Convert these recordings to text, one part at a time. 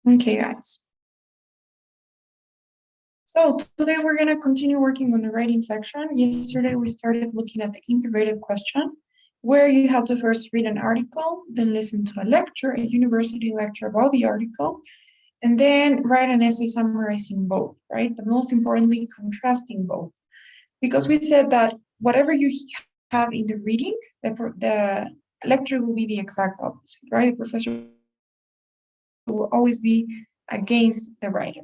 Okay, guys. So today we're going to continue working on the writing section. Yesterday we started looking at the integrated question, where you have to first read an article, then listen to a lecture, a university lecture about the article, and then write an essay summarizing both, right? But most importantly, contrasting both. Because we said that whatever you have in the reading, the lecture will be the exact opposite, right? The professor will always be against the writer.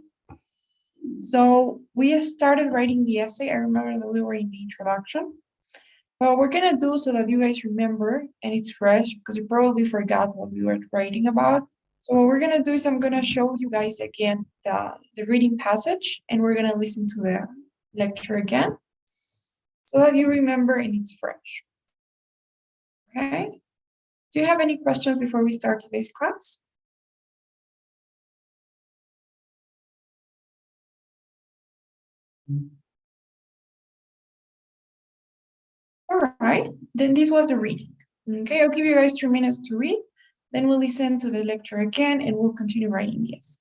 So we started writing the essay. I remember that we were in the introduction. What we're gonna do so that you guys remember and it's fresh because you probably forgot what we were writing about. So what we're gonna do is I'm gonna show you guys again the reading passage and we're gonna listen to the lecture again so that you remember and it's fresh. Okay? Do you have any questions before we start today's class? All right, then this was the reading. Okay, I'll give you guys 2 minutes to read, then we'll listen to the lecture again and we'll continue writing the essay.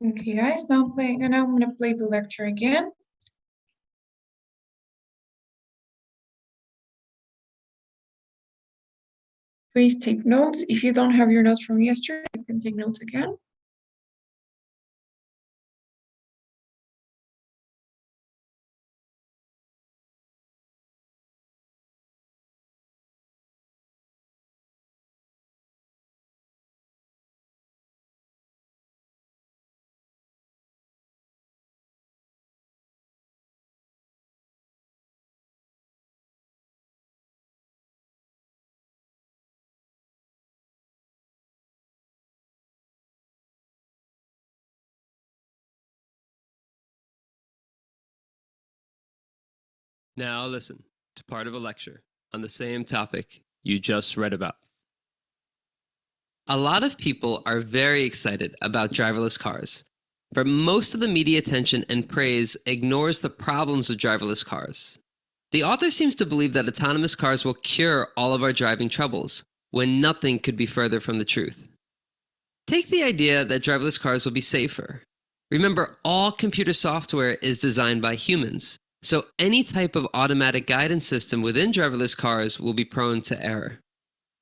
Okay, guys, now I'm gonna play the lecture again. Please take notes. If you don't have your notes from yesterday, you can take notes again. Now listen to part of a lecture on the same topic you just read about. A lot of people are very excited about driverless cars, but most of the media attention and praise ignores the problems with driverless cars. The author seems to believe that autonomous cars will cure all of our driving troubles, when nothing could be further from the truth. Take the idea that driverless cars will be safer. Remember, all computer software is designed by humans, so any type of automatic guidance system within driverless cars will be prone to error.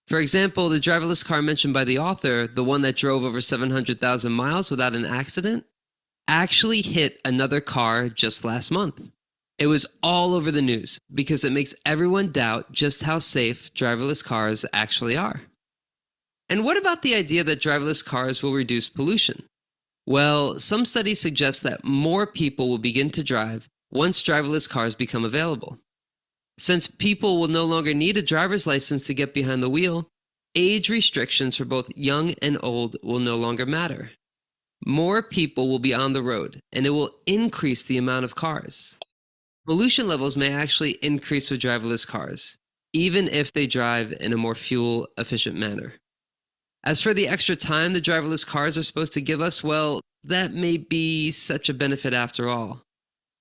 For example, the driverless car mentioned by the author, the one that drove over 700,000 miles without an accident, actually hit another car just last month. It was all over the news because it makes everyone doubt just how safe driverless cars actually are. And what about the idea that driverless cars will reduce pollution? Well, some studies suggest that more people will begin to drive once driverless cars become available. Since people will no longer need a driver's license to get behind the wheel, age restrictions for both young and old will no longer matter. More people will be on the road, and it will increase the amount of cars. Pollution levels may actually increase with driverless cars, even if they drive in a more fuel-efficient manner. As for the extra time the driverless cars are supposed to give us, well, that may be such a benefit after all.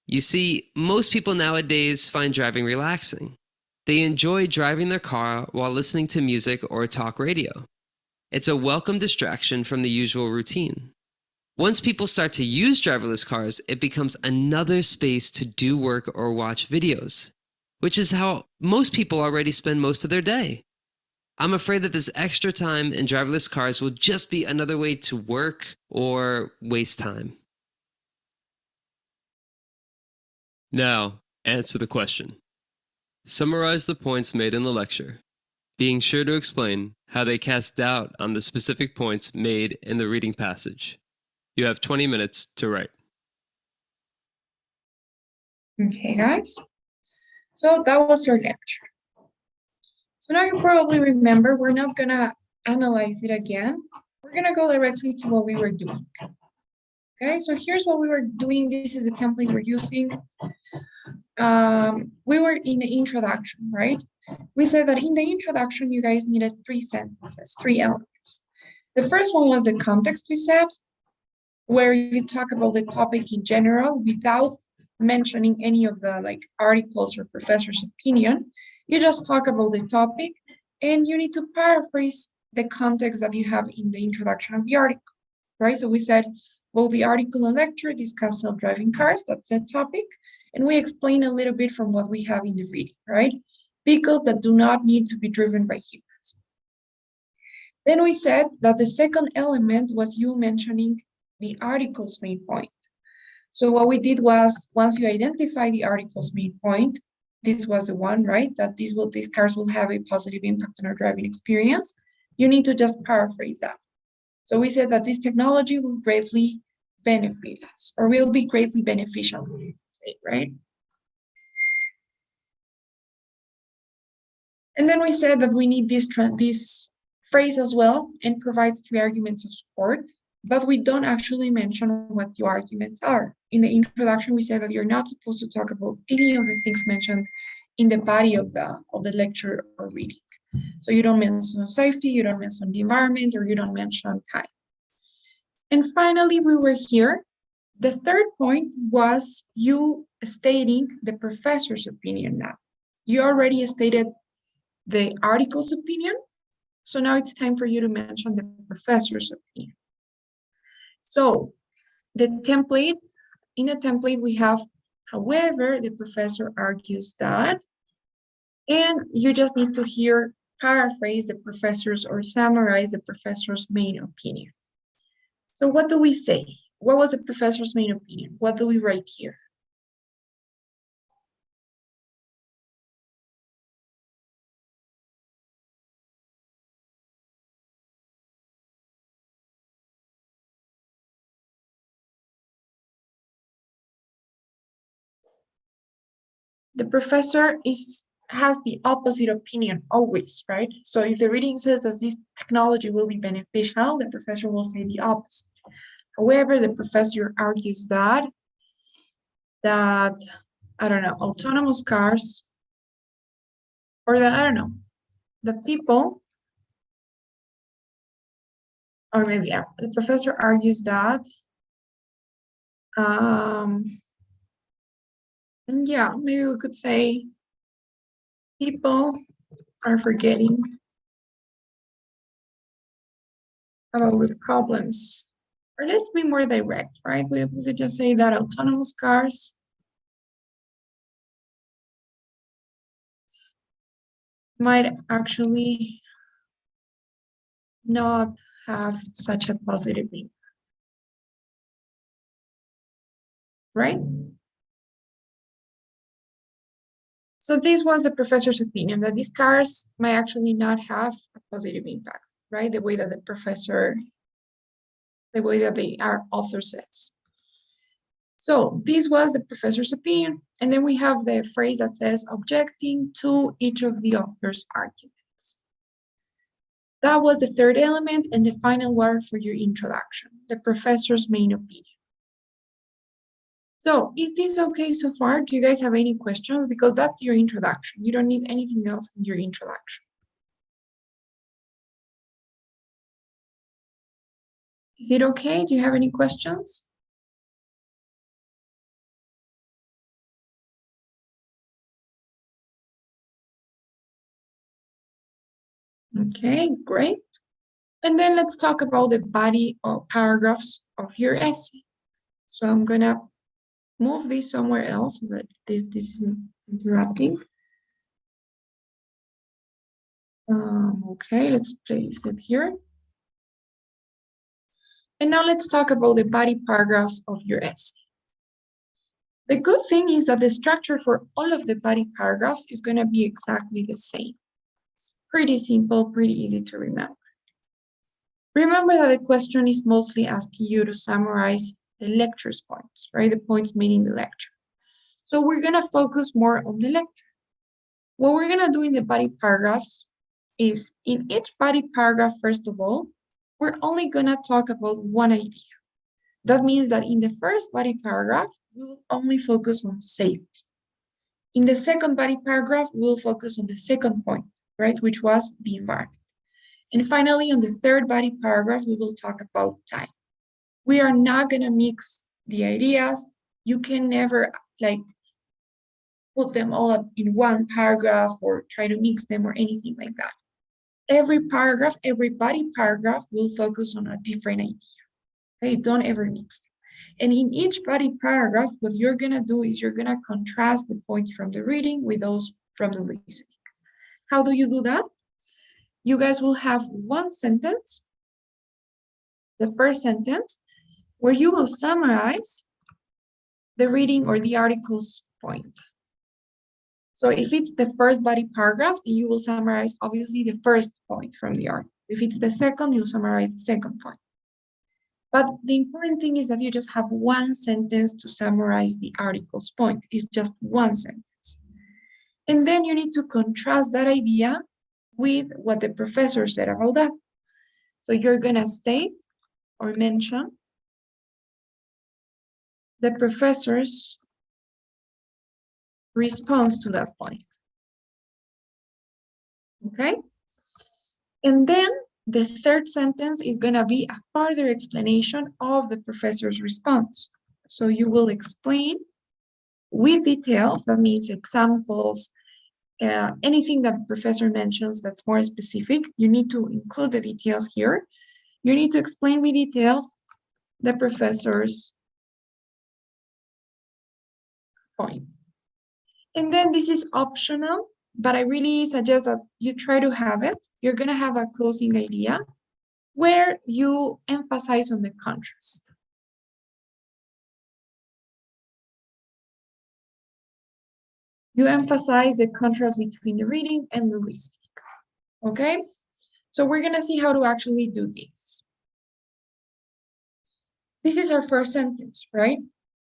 You see, most people nowadays find driving relaxing. They enjoy driving their car while listening to music or talk radio. It's a welcome distraction from the usual routine. Once people start to use driverless cars, it becomes another space to do work or watch videos, which is how most people already spend most of their day. I'm afraid that this extra time in driverless cars will just be another way to work or waste time. Now, answer the question. Summarize the points made in the lecture, being sure to explain how they cast doubt on the specific points made in the reading passage. You have 20 minutes to write. Okay, guys. So that was our lecture. So now you probably remember, we're not gonna analyze it again. We're gonna go directly to what we were doing. Okay, so here's what we were doing. This is the template we're using. We were in the introduction, right? We said that in the introduction, you guys needed 3 sentences, 3 elements. The first one was the context, we said, where you talk about the topic in general without mentioning any of the articles or professor's opinion. You just talk about the topic and you need to paraphrase the context that you have in the introduction of the article, right? So we said, well, the article and lecture discuss self-driving cars, that's the topic. And we explain a little bit from what we have in the reading, right? Vehicles that do not need to be driven by humans. Then we said that the second element was you mentioning the article's main point. So what we did was, once you identify the article's main point, this was the one, right? That these cars will have a positive impact on our driving experience. You need to just paraphrase that. So we said that this technology will greatly benefit us, or will be greatly beneficial, right? And then we said that we need this phrase as well, and provides 3 arguments of support, but we don't actually mention what the arguments are. In the introduction, we said that you're not supposed to talk about any of the things mentioned in the body of the lecture or reading. So you don't mention safety, you don't mention the environment, or you don't mention time. And finally, we were here. The third point was you stating the professor's opinion now. You already stated the article's opinion, so now it's time for you to mention the professor's opinion. So the template, in the template we have, however, the professor argues that, and you just need to paraphrase the professor's or summarize the professor's main opinion. So what do we say? What was the professor's main opinion? What do we write here? The professor has the opposite opinion always, right? So if the reading says that this technology will be beneficial, the professor will say the opposite. However, the professor argues that I don't know, autonomous cars, or that, I don't know, the people or maybe yeah, the professor argues that yeah, maybe we could say people are forgetting about the problems. Or let's be more direct, right? We could just say that autonomous cars might actually not have such a positive impact, right? So this was the professor's opinion, that these cars might actually not have a positive impact, right? The way that the professor, the way that our author says. So this was the professor's opinion. And then we have the phrase that says objecting to each of the author's arguments. That was the third element and the final word for your introduction, the professor's main opinion. So is this okay so far? Do you guys have any questions? Because that's your introduction. You don't need anything else in your introduction. Is it okay? Do you have any questions? Okay, great. And then let's talk about the body or paragraphs of your essay. So I'm gonna move this somewhere else, but this isn't interrupting. Okay, let's place it here. And now let's talk about the body paragraphs of your essay. The good thing is that the structure for all of the body paragraphs is going to be exactly the same. It's pretty simple, pretty easy to remember. Remember that the question is mostly asking you to summarize the lecture's points, right? The points made in the lecture. So we're going to focus more on the lecture. What we're going to do in the body paragraphs is in each body paragraph, first of all, we're only going to talk about one idea. That means that in the first body paragraph, we will only focus on safety. In the second body paragraph, we'll focus on the second point, right, which was the environment. And finally, on the third body paragraph, we will talk about time. We are not going to mix the ideas. You can never put them all in one paragraph or try to mix them or anything like that. Every paragraph, every body paragraph will focus on a different idea. Okay, don't ever mix them. And in each body paragraph, what you're going to do is you're going to contrast the points from the reading with those from the listening. How do you do that? You guys will have one sentence, the first sentence, where you will summarize the reading or the article's point. So if it's the first body paragraph, you will summarize, obviously, the first point from the article. If it's the second, you'll summarize the second point. But the important thing is that you just have one sentence to summarize the article's point. It's just one sentence. And then you need to contrast that idea with what the professor said about that. So you're going to state or mention the professor's response to that point. Okay? And then the third sentence is going to be a further explanation of the professor's response. So you will explain with details, that means examples, anything that the professor mentions that's more specific, you need to include the details here. You need to explain with details the professor's point. And then this is optional, but I really suggest that you try to have it. You're going to have a closing idea where you emphasize on the contrast. You emphasize the contrast between the reading and the listening. Okay? So we're going to see how to actually do this. This is our first sentence, right?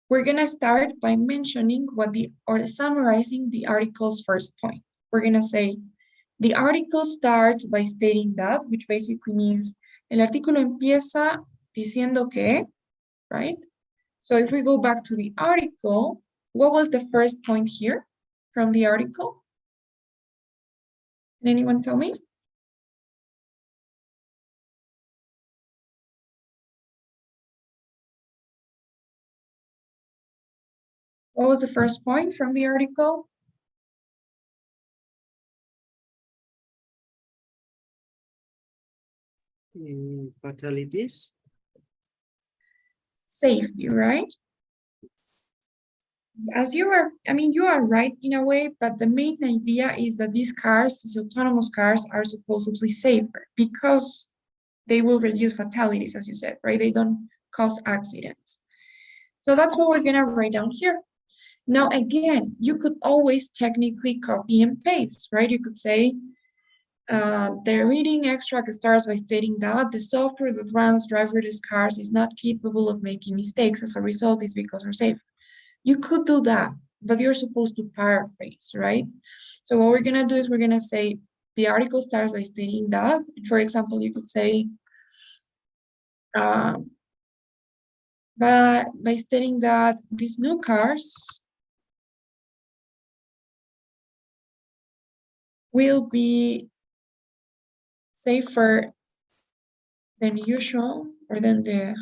We're going to start by mentioning or summarizing the article's first point. We're going to say, the article starts by stating that, which basically means, el artículo empieza diciendo que, right? So if we go back to the article, what was the first point here from the article? Can anyone tell me? What was the first point from the article? Fatalities. Safety, right? As you are, you are right in a way, but the main idea is that these cars, these autonomous cars, are supposedly safer because they will reduce fatalities, as you said, right? They don't cause accidents. So that's what we're gonna write down here. Now, again, you could always technically copy and paste, right? You could say, the reading extract starts by stating that the software that runs driverless cars is not capable of making mistakes. As a result, it's because we're safe. You could do that, but you're supposed to paraphrase, right? So what we're gonna do is we're gonna say the article starts by stating that. For example, you could say, by stating that these new cars will be safer than usual or than than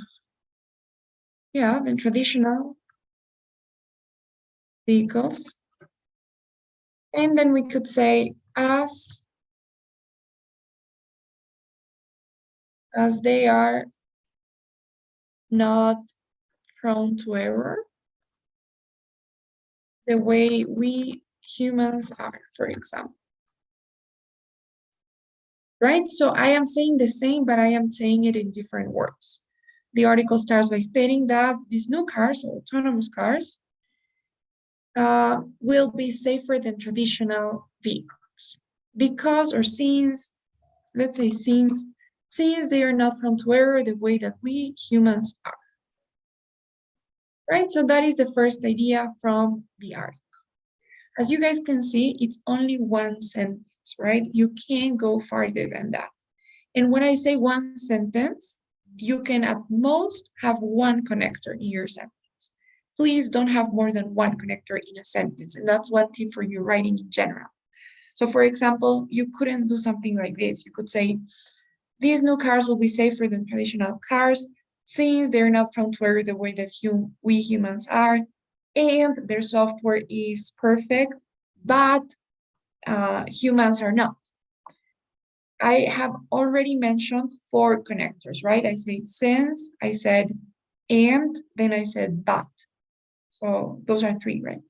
traditional vehicles. And then we could say as they are not prone to error the way we humans are, for example. Right? So I am saying the same, but I am saying it in different words. The article starts by stating that these new cars, or autonomous cars, will be safer than traditional vehicles because, or since, let's say since they are not prone to error the way that we humans are. Right? So that is the first idea from the article. As you guys can see, it's only one sentence, right? You can't go farther than that. And when I say one sentence, you can at most have one connector in your sentence. Please don't have more than one connector in a sentence. And that's one tip for your writing in general. So for example, you couldn't do something like this. You could say, these new cars will be safer than traditional cars since they're not prone to error the way that we humans are, and their software is perfect, but humans are not. I have already mentioned 4 connectors, right? I said since, I said and, then I said but. So those are 3, right?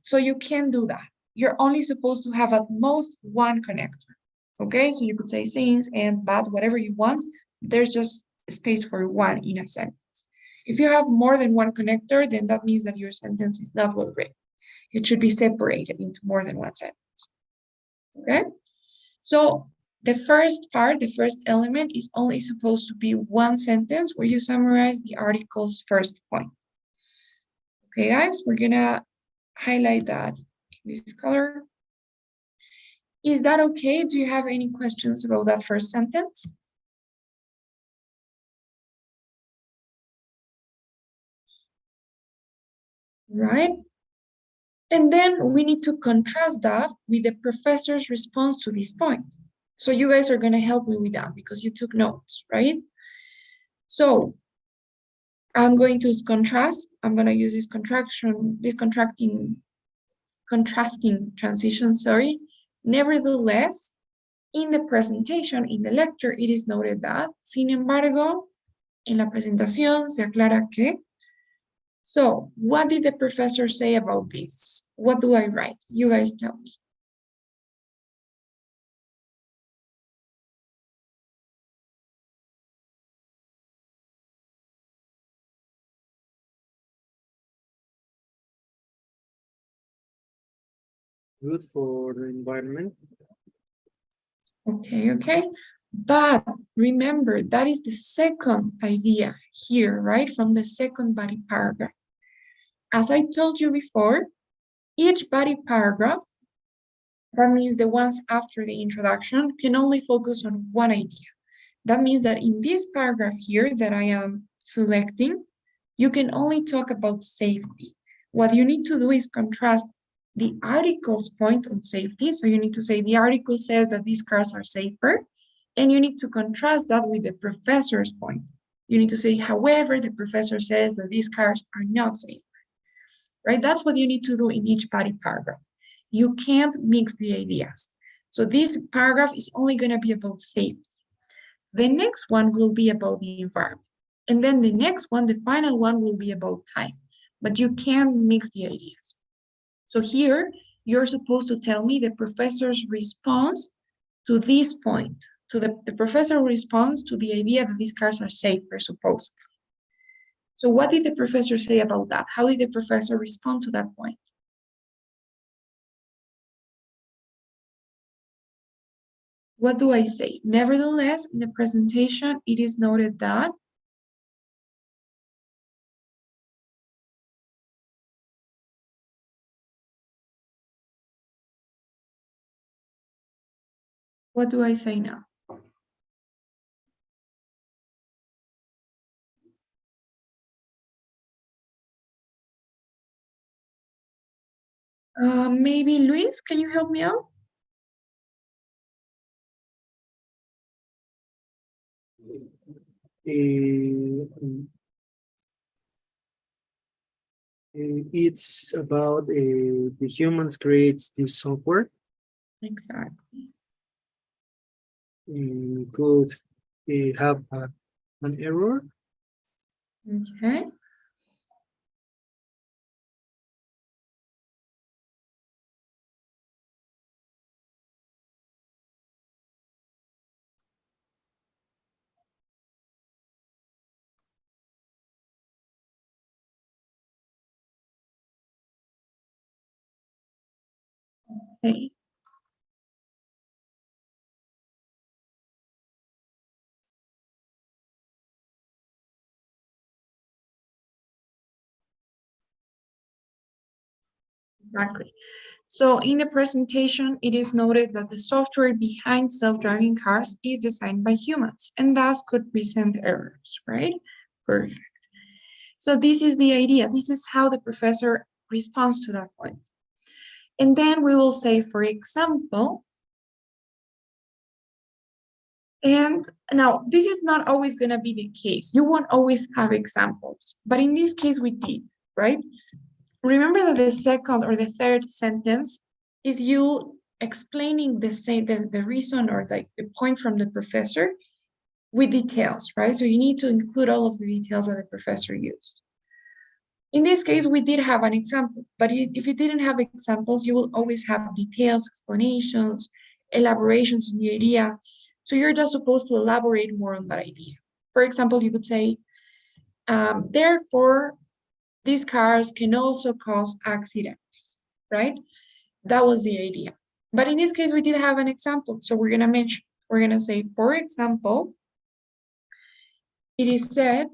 So you can do that. You're only supposed to have at most one connector. Okay, so you could say since and but, whatever you want. There's just space for one in a sentence. If you have more than one connector, then that means that your sentence is not well written. It should be separated into more than one sentence. Okay, so the first part, the first element is only supposed to be one sentence where you summarize the article's first point. Okay, guys, we're gonna highlight that in this color. Is that okay? Do you have any questions about that first sentence? Right? And then we need to contrast that with the professor's response to this point. So you guys are going to help me with that because you took notes, right? So I'm going to contrast. I'm going to use this contrasting transition, sorry. Nevertheless, in the presentation, in the lecture, it is noted that, sin embargo, en la presentación se aclara que. So what did the professor say about this? What do I write? You guys tell me. Good for the environment. Okay. But remember, that is the second idea here, right? From the second body paragraph. As I told you before, each body paragraph, that means the ones after the introduction, can only focus on one idea. That means that in this paragraph here that I am selecting, you can only talk about safety. What you need to do is contrast the article's point on safety. So you need to say the article says that these cars are safer, and you need to contrast that with the professor's point. You need to say, however, the professor says that these cars are not safe. right? That's what you need to do in each body paragraph. You can't mix the ideas. So this paragraph is only going to be about safety. The next one will be about the environment. And then the next one, the final one, will be about time. But you can't mix the ideas. So here, you're supposed to tell me the professor's response to this point. To the professor responds to the idea that these cars are safer, supposedly. So what did the professor say about that? How did the professor respond to that point? What do I say? Nevertheless, in the presentation, it is noted that what do I say now? Maybe Luis, can you help me out? It's about the humans creates this software. Exactly. Could have an error. Okay. Okay. Exactly. So in the presentation, it is noted that the software behind self-driving cars is designed by humans and thus could present errors, right? Perfect. So this is the idea. This is how the professor responds to that point. And then we will say, for example, and now this is not always going to be the case. You won't always have examples, but in this case we did, right? Remember that the second or the third sentence is you explaining the reason or like the point from the professor with details, right? So you need to include all of the details that the professor used. In this case, we did have an example, but if you didn't have examples, you will always have details, explanations, elaborations on the idea. So you're just supposed to elaborate more on that idea. For example, you could say, therefore, these cars can also cause accidents, right? That was the idea. But in this case, we did have an example. So we're going to say, for example, it is said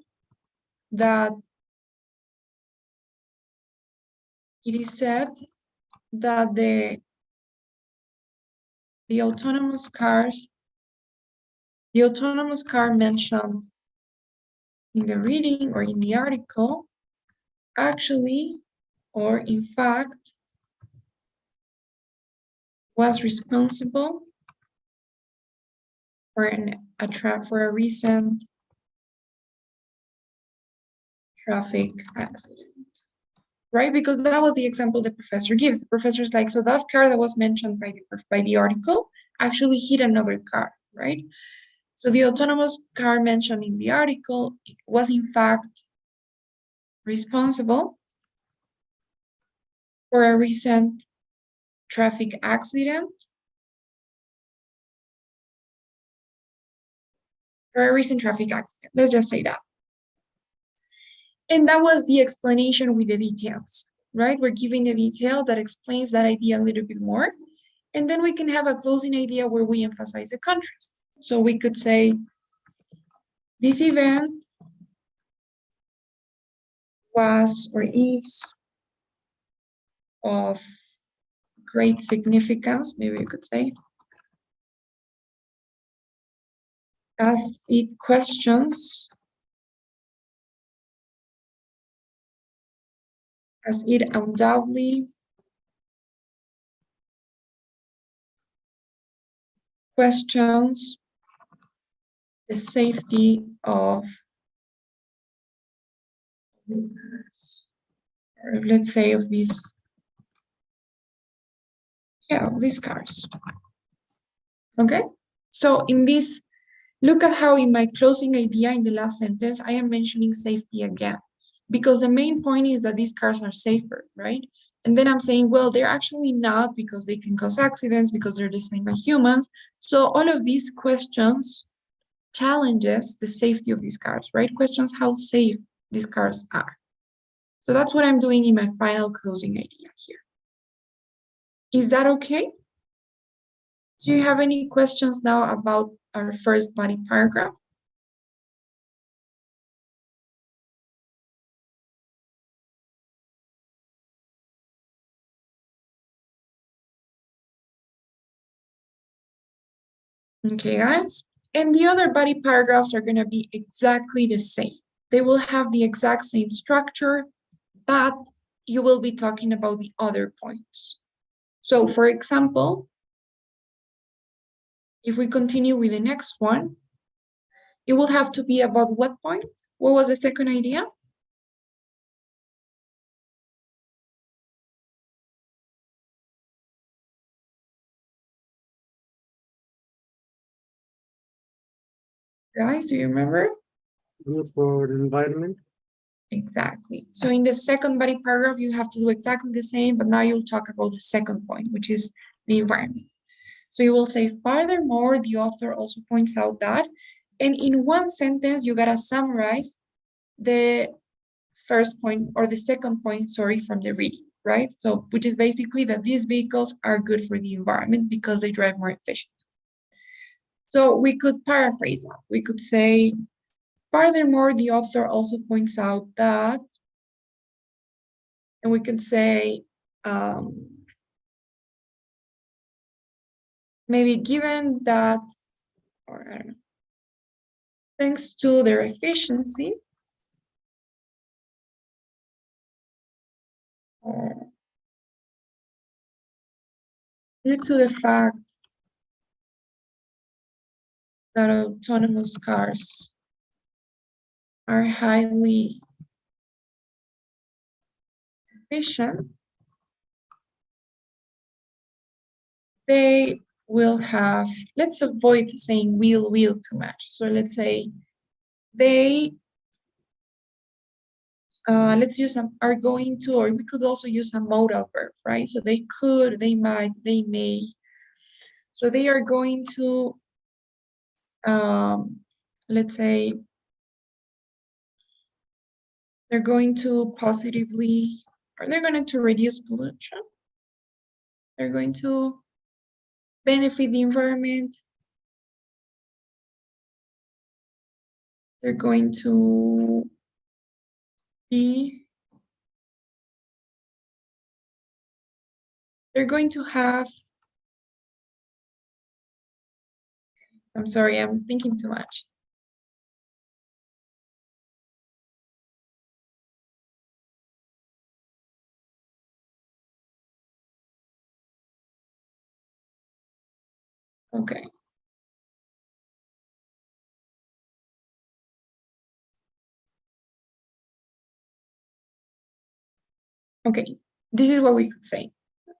that the autonomous car mentioned in the reading or in the article actually, or in fact, was responsible for a recent traffic accident, right? Because that was the example the professor gives. The professor's like, so that car that was mentioned by the article actually hit another car, right? So the autonomous car mentioned in the article was in fact responsible for a recent traffic accident. Let's just say that. And that was the explanation with the details, right? We're giving the detail that explains that idea a little bit more. And then we can have a closing idea where we emphasize the contrast. So we could say, this event was or is of great significance, maybe we could say, as it questions, as it undoubtedly questions the safety of cars, or let's say of these, yeah, of these cars. Okay, so in this, look at how in my closing idea in the last sentence, I am mentioning safety again, because the main point is that these cars are safer, right? And then I'm saying, well, they're actually not, because they can cause accidents, because they're designed by humans. So all of these questions challenges the safety of these cars, right? Questions how safe these cars are. So that's what I'm doing in my final closing idea here. Is that okay? Do you have any questions now about our first body paragraph? Okay, guys. And the other body paragraphs are going to be exactly the same. They will have the exact same structure, but you will be talking about the other points. So, for example, if we continue with the next one, it will have to be about what point? What was the second idea? Guys, do you remember? Good for the environment. Exactly. So in the second body paragraph, you have to do exactly the same, but now you'll talk about the second point, which is the environment. So you will say, furthermore, the author also points out that, and in one sentence, you gotta summarize the first point or the second point, sorry, from the reading, right? So, which is basically that these vehicles are good for the environment because they drive more efficient. So we could paraphrase that. We could say, furthermore, the author also points out that, and we could say, maybe given that, or I don't know, thanks to their efficiency, or due to the fact that autonomous cars are highly efficient, they will have, let's avoid saying will too much. So let's say they, let's use some, are going to, or we could also use a modal verb, right? So they could, they might, they may. So they are going to, let's say, they're going to positively, or they're going to reduce pollution. They're going to benefit the environment. They're going to be, they're going to have, I'm sorry, I'm thinking too much. Okay. Okay, this is what we could say.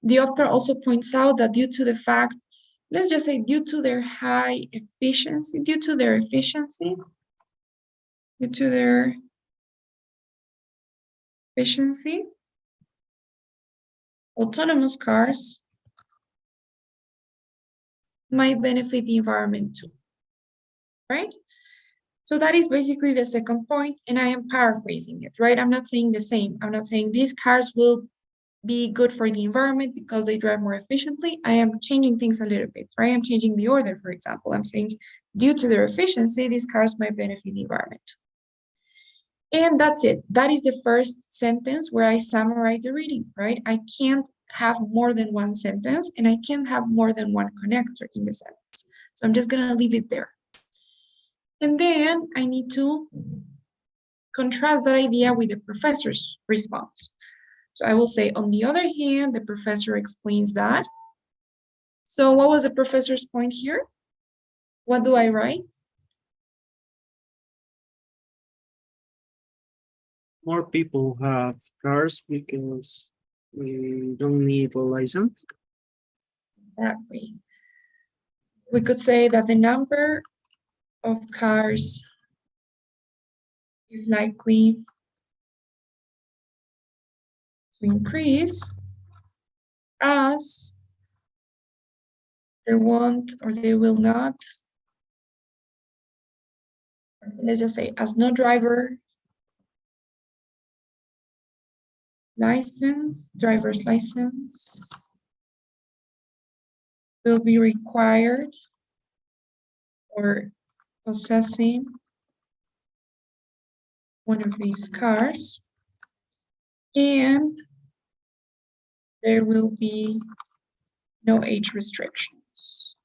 The author also points out that due to the fact, let's just say due to their high efficiency, due to their efficiency, autonomous cars might benefit the environment too, right? So that is basically the second point, and I am paraphrasing it, right? I'm not saying the same. I'm not saying these cars will be good for the environment because they drive more efficiently. I am changing things a little bit, right? I'm changing the order, for example. I'm saying due to their efficiency, these cars might benefit the environment. And that's it. That is the first sentence where I summarize the reading, right? I can't have more than one sentence and I can't have more than one connector in the sentence. So I'm just gonna leave it there. And then I need to contrast that idea with the professor's response. So I will say, on the other hand, the professor explains that. So what was the professor's point here? What do I write? more people have cars because we don't need a license. Exactly. We could say that the number of cars is likely to increase as they won't or they will not, let's just say, as no driver's license will be required for possessing one of these cars, and there will be no age restrictions.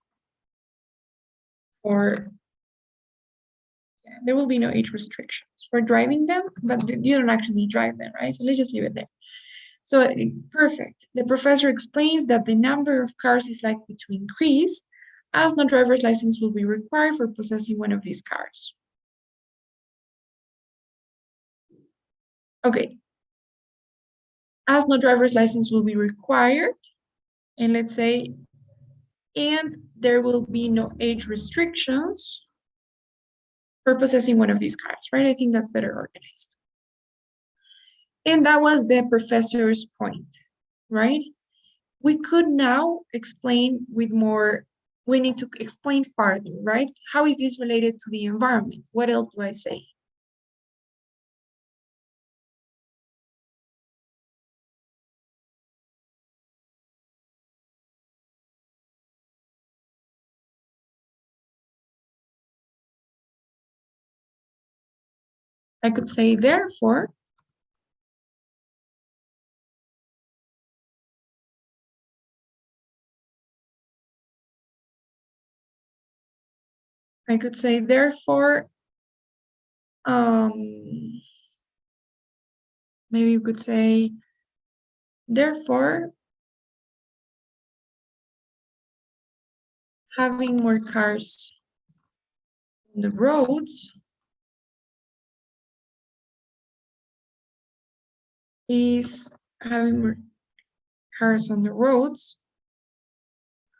There will be no age restrictions for driving them, but you don't actually drive them, right? So let's just leave it there. So perfect. The professor explains that the number of cars is likely to increase as no driver's license will be required for possessing one of these cars. Okay. As no driver's license will be required, and let's say, and there will be no age restrictions for possessing one of these cars, right? I think that's better organized. And that was the professor's point, right? We could now explain with more, we need to explain further, right? How is this related to the environment? What else do I say? I could say, therefore, I could say, therefore, maybe you could say, therefore, having more cars on the roads is having more cars on the roads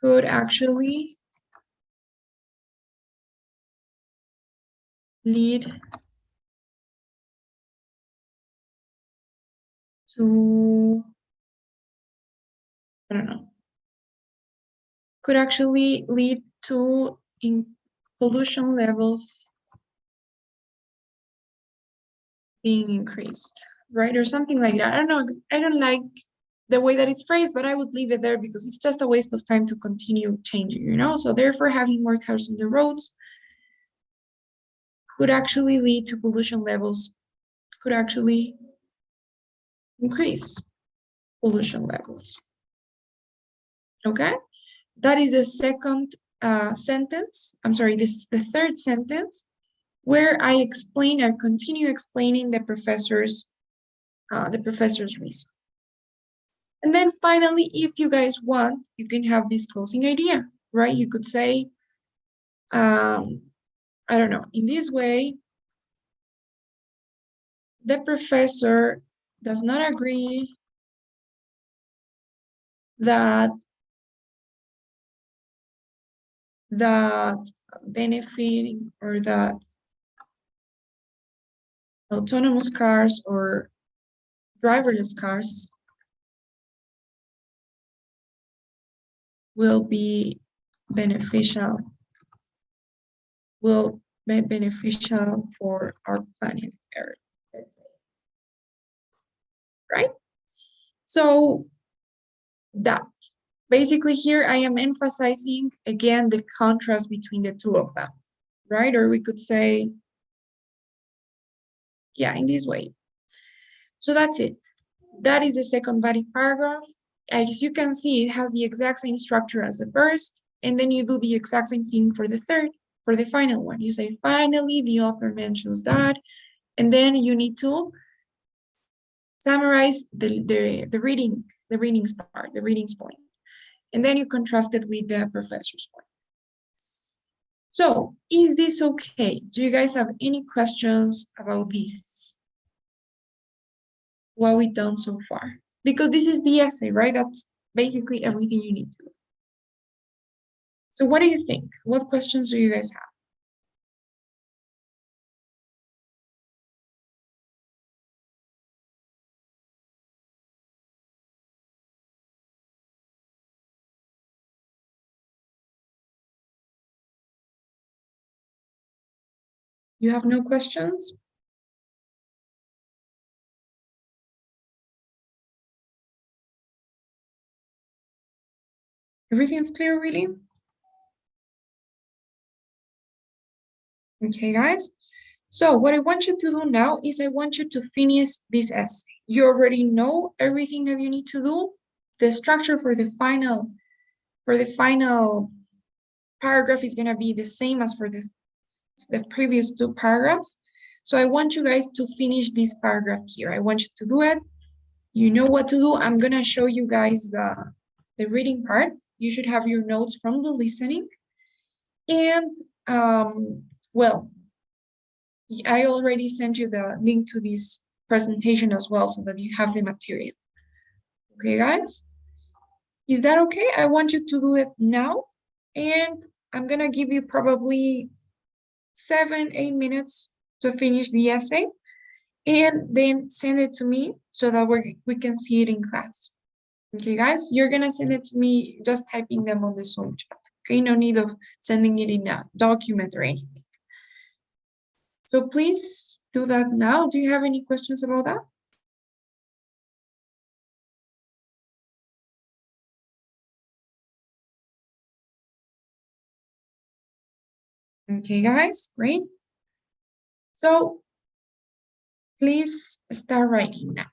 could actually lead to, I don't know, could actually lead to pollution levels being increased, right? Or something like that. I don't know. I don't like the way that it's phrased, but I would leave it there because it's just a waste of time to continue changing, you know? So therefore, having more cars on the roads could actually lead to pollution levels, could actually increase pollution levels. Okay? That is the second sentence. I'm sorry, this is the third sentence where I explain or continue explaining the professor's reason. And then finally, if you guys want, you can have this closing idea, right? You could say, I don't know, in this way, the professor does not agree that benefiting or that autonomous cars or driverless cars will be beneficial for our planet Earth, let's say. Right? So that basically here I am emphasizing again the contrast between the two of them, right? Or we could say, yeah, in this way. So that's it. That is the second body paragraph. As you can see, it has the exact same structure as the first, and then you do the exact same thing for the third, for the final one. You say, finally, the author mentions that, and then you need to summarize the readings part, the readings point, and then you contrast it with the professor's point. So, is this okay? Do you guys have any questions about this? what we've done so far. Because this is the essay, right? That's basically everything you need to do. So what do you think? What questions do you guys have? You have no questions? Everything's clear, really? Okay, guys. So what I want you to do now is I want you to finish this essay. You already know everything that you need to do. The structure for the final paragraph is going to be the same as for the previous two paragraphs. So I want you guys to finish this paragraph here. I want you to do it. You know what to do. I'm going to show you guys the reading part. You should have your notes from the listening. And, well, I already sent you the link to this presentation as well so that you have the material. Okay, guys? Is that okay? I want you to do it now. And I'm going to give you probably 7-8 minutes to finish the essay. And then send it to me so that we can see it in class. Okay, guys? You're going to send it to me just typing them on the Zoom chat. Okay, no need of sending it in a document or anything. So please do that now. Do you have any questions about that? Okay, guys, great. So please start writing now.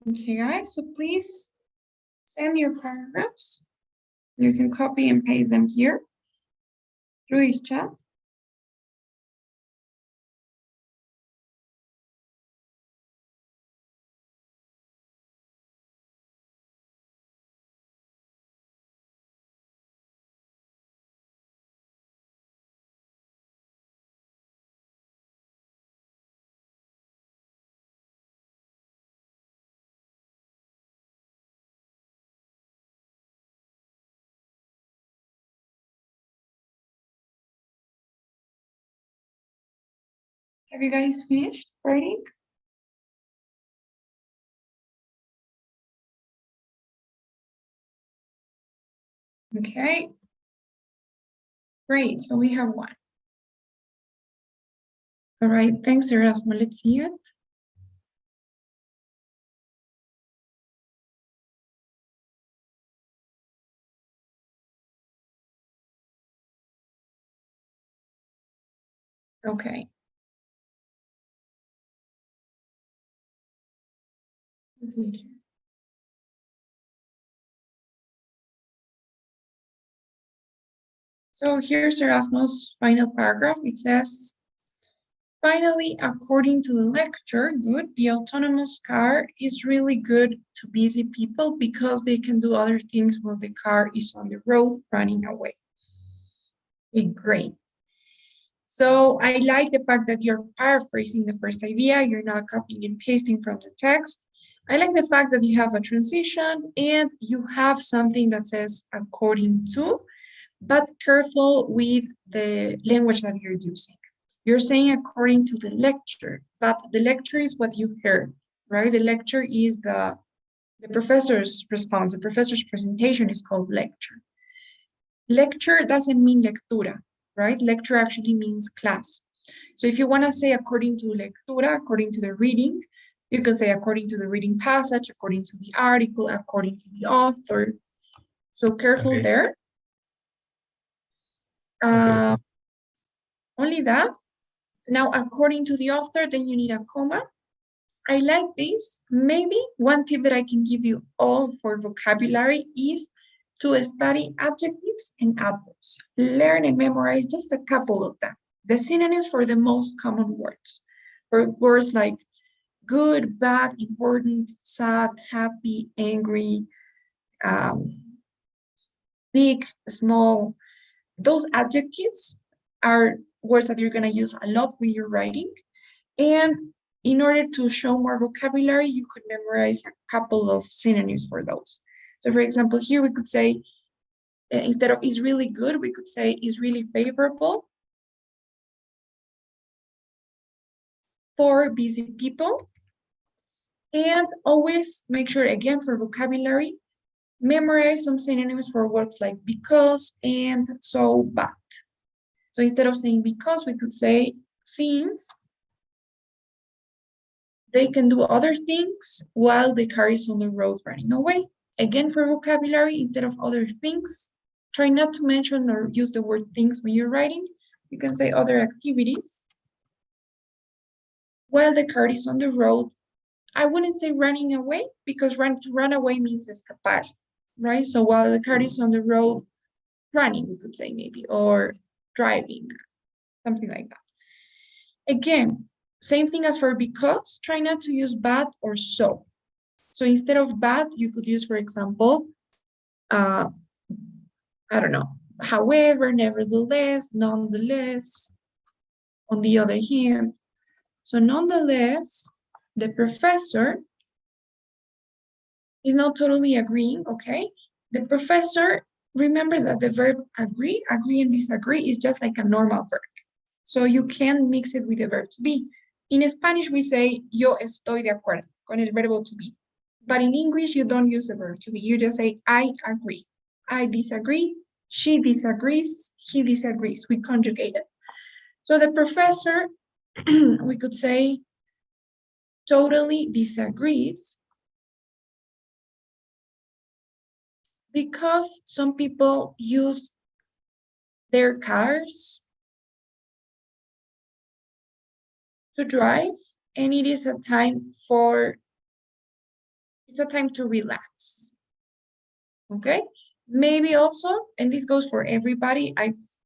Okay, guys, so please send your paragraphs. You can copy and paste them here through this chat. Have you guys finished writing? Okay. Great, so we have one. All right, thanks, Erasmo. Let's see it. Okay. Let's see it here. So here's Erasmus' final paragraph. It says, finally, according to the lecture, good, the autonomous car is really good to busy people because they can do other things while the car is on the road running away. Okay, great. So I like the fact that you're paraphrasing the first idea, you're not copying and pasting from the text. I like the fact that you have a transition and you have something that says according to, but careful with the language that you're using. You're saying according to the lecture, but the lecture is what you heard, right? The lecture is the professor's response, the professor's presentation is called lecture. Lecture doesn't mean lectura, right? Lecture actually means class. So if you want to say according to lectura, according to the reading, you can say according to the reading passage, according to the article, according to the author. So careful there. Only that. Now, according to the author, then you need a comma. I like this. Maybe one tip that I can give you all for vocabulary is to study adjectives and adverbs. Learn and memorize just a couple of them. The synonyms for the most common words. For words like good, bad, important, sad, happy, angry, big, small. Those adjectives are words that you're going to use a lot when you're writing. And in order to show more vocabulary, you could memorize a couple of synonyms for those. So for example, here we could say, instead of is really good, we could say is really favorable for busy people. And always make sure, again, for vocabulary, memorize some synonyms for words like because and so, but. So instead of saying because, we could say since they can do other things while the car is on the road running away. Again, for vocabulary, instead of other things, try not to mention or use the word things when you're writing. You can say other activities while the car is on the road. I wouldn't say running away because to run away means escapar, right? So while the car is on the road running, we could say maybe, or driving, something like that. Again, same thing as for because, try not to use but or so. So instead of but, you could use, for example, I don't know, however, nevertheless, nonetheless, on the other hand. So nonetheless, the professor is not totally agreeing, okay? The professor, remember that the verb agree and disagree is just like a normal verb. So you can mix it with the verb to be. In Spanish, we say, yo estoy de acuerdo, con el verbo to be. But in English, you don't use the verb to be. You just say, I agree. I disagree. She disagrees. He disagrees. We conjugate it. So the professor, we could say, totally disagrees because some people use their cars to drive, and it is a time for It's a time to relax. Okay? Maybe also, and this goes for everybody,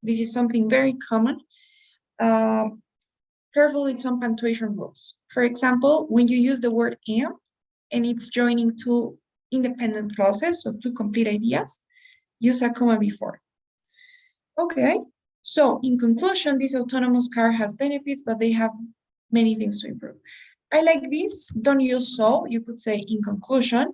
this is something very common, careful with some punctuation rules. For example, when you use the word and it's joining two independent clauses, so two complete ideas, use a comma before. Okay, so in conclusion, this autonomous car has benefits, but they have many things to improve. I like this, don't use so, you could say in conclusion,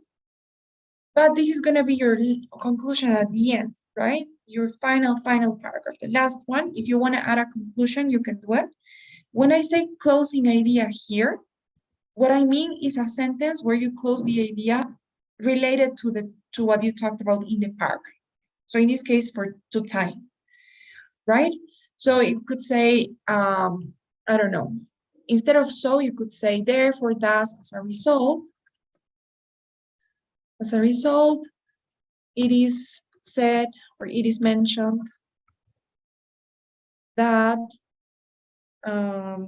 but this is gonna be your conclusion at the end, right? Your final paragraph, the last one. If you wanna add a conclusion, you can do it. When I say closing idea here, what I mean is a sentence where you close the idea related to what you talked about in the paragraph. So in this case, to time, right? So you could say, I don't know, instead of so, you could say therefore, thus, as a result, it is said or it is mentioned that, I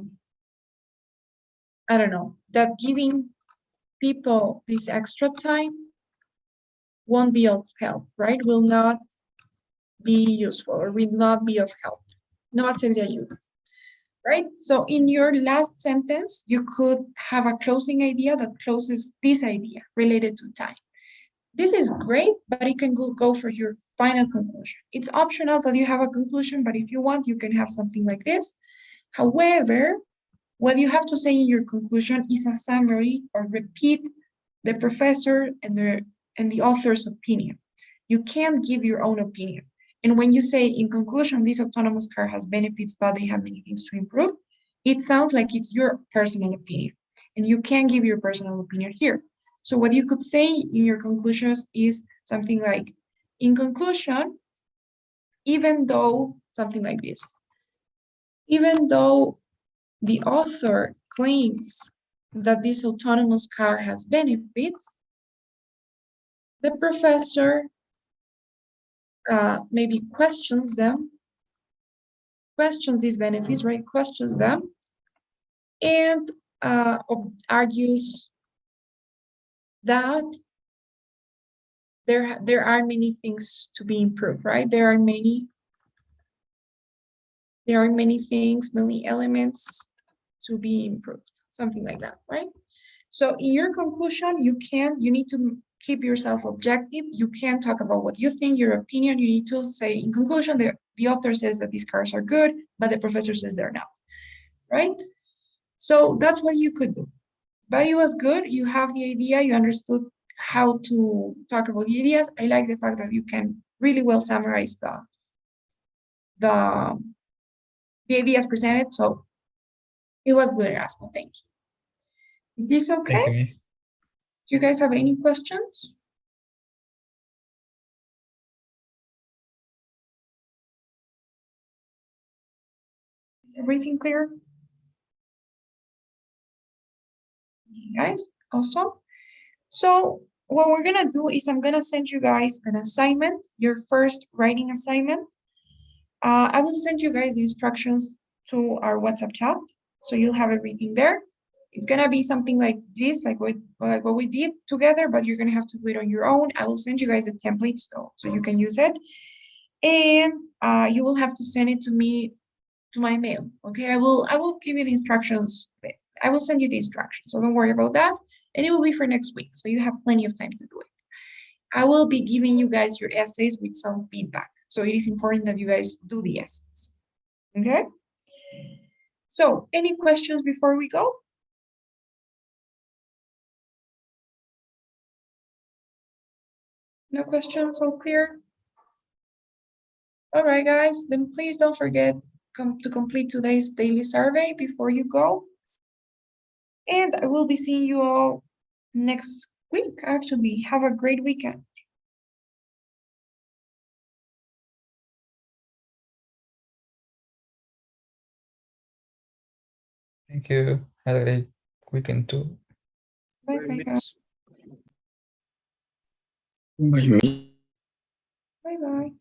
don't know, that giving people this extra time won't be of help, right? Will not be useful or will not be of help. No va a ser de ayuda, right? So in your last sentence, you could have a closing idea that closes this idea related to time. This is great, but it can go for your final conclusion. It's optional that you have a conclusion, but if you want, you can have something like this. However, what you have to say in your conclusion is a summary or repeat the professor and the author's opinion. You can't give your own opinion. And when you say, in conclusion, this autonomous car has benefits, but they have many things to improve, it sounds like it's your personal opinion. And you can't give your personal opinion here. So what you could say in your conclusions is something like, in conclusion, even though, something like this, even though the author claims that this autonomous car has benefits, the professor maybe questions these benefits, right? Questions them, and argues that there are many things to be improved, right? There are many things, many elements to be improved, something like that, right? So in your conclusion, you need to keep yourself objective. You can't talk about what you think, your opinion. You need to say, in conclusion, the author says that these cars are good, but the professor says they're not, right? So that's what you could do. But it was good. You have the idea. You understood how to talk about the ideas. I like the fact that you can really well summarize the ideas presented. So it was good, Erasmo. Thank you. Is this okay? Thank you, Miss. Do you guys have any questions? Is everything clear? Guys, awesome. So what we're gonna do is I'm gonna send you guys an assignment, your first writing assignment. I will send you guys the instructions to our WhatsApp chat, so you'll have everything there. It's gonna be something like this, like what we did together, but you're gonna have to do it on your own. I will send you guys a template so you can use it. And you will have to send it to me, to my mail, okay? I will give you the instructions. I will send you the instructions, so don't worry about that. And it will be for next week, so you have plenty of time to do it. I will be giving you guys your essays with some feedback. So it is important that you guys do the essays, okay? So any questions before we go? No questions, all clear? All right, guys, then please don't forget to complete today's daily survey before you go. And I will be seeing you all next week, actually. Have a great weekend. Thank you. Have a great weekend too. Bye-bye, guys. Bye. Bye-bye.